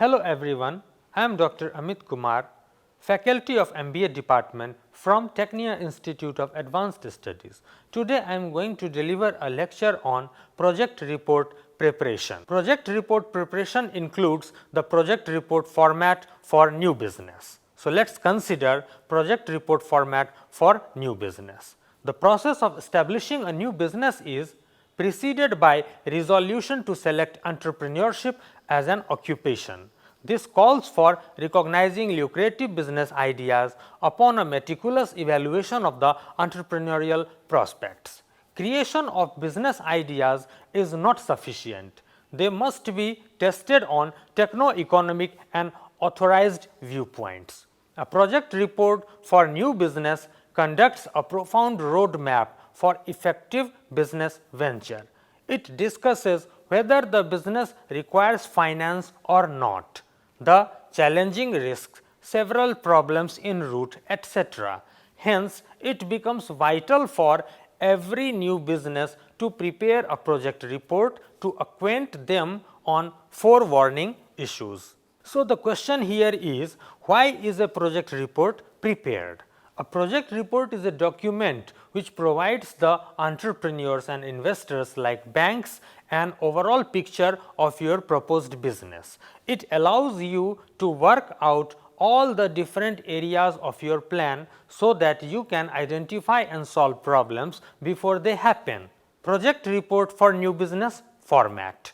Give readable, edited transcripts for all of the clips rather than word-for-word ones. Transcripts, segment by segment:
Hello everyone, I am Dr. Amit Kumar, faculty of MBA department from Tecnia Institute of Advanced Studies. Today I am going to deliver a lecture on project report preparation. Project report preparation includes the project report format for new business. So, let us consider project report format for new business. The process of establishing a new business is preceded by resolution to select entrepreneurship as an occupation. This calls for recognizing lucrative business ideas upon a meticulous evaluation of the entrepreneurial prospects. Creation of business ideas is not sufficient. They must be tested on techno-economic and authorized viewpoints. A project report for new business conducts a profound roadmap for effective business venture. It discusses whether the business requires finance or not, the challenging risks, several problems en route, etc. Hence, it becomes vital for every new business to prepare a project report to acquaint them on forewarning issues. So, the question here is, why is a project report prepared? A project report is a document which provides the entrepreneurs and investors like banks an overall picture of your proposed business. It allows you to work out all the different areas of your plan so that you can identify and solve problems before they happen. Project report for new business format.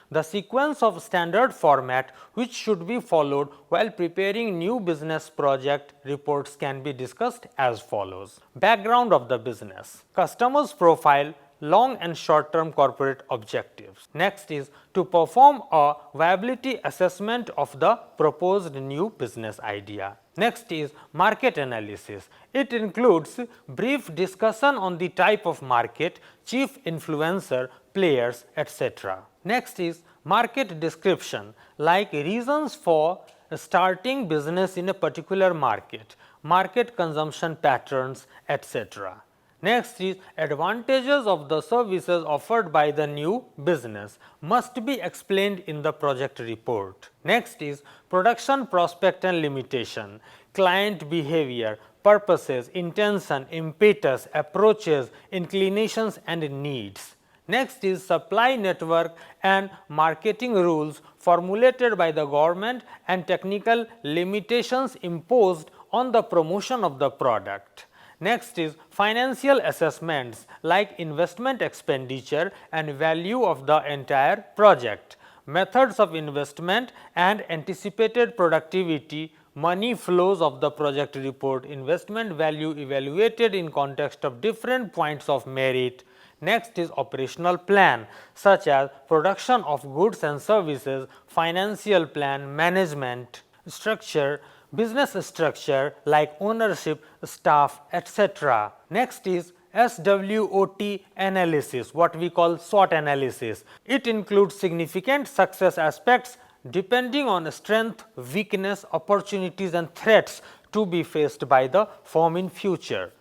The sequence of standard format which should be followed while preparing new business project reports can be discussed as follows. Background of the business, customers profile, long and short term corporate objectives. Next is to perform a viability assessment of the proposed new business idea. Next is market analysis. It includes brief discussion on the type of market, chief influencer, players, etc. Next is market description, like reasons for starting business in a particular market, market consumption patterns, etc. Next is advantages of the services offered by the new business must be explained in the project report. Next is production prospect and limitation, client behavior, purposes, intention, impetus, approaches, inclinations and needs. Next is supply network and marketing rules formulated by the government and technical limitations imposed on the promotion of the product. Next is financial assessments like investment expenditure and value of the entire project, methods of investment and anticipated productivity, money flows of the project report, investment value evaluated in context of different points of merit. Next is operational plan such as production of goods and services, financial plan, management structure, business structure like ownership, staff, etc. Next is SWOT analysis, what we call SWOT analysis. It includes significant success aspects depending on strength, weakness, opportunities and threats to be faced by the firm in future.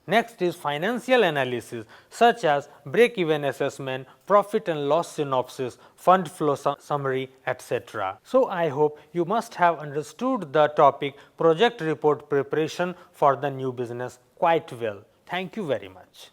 Next is financial analysis such as break-even assessment, profit and loss synopsis, fund flow summary, etc. So, I hope you must have understood the topic project report preparation for the new business quite well. Thank you very much.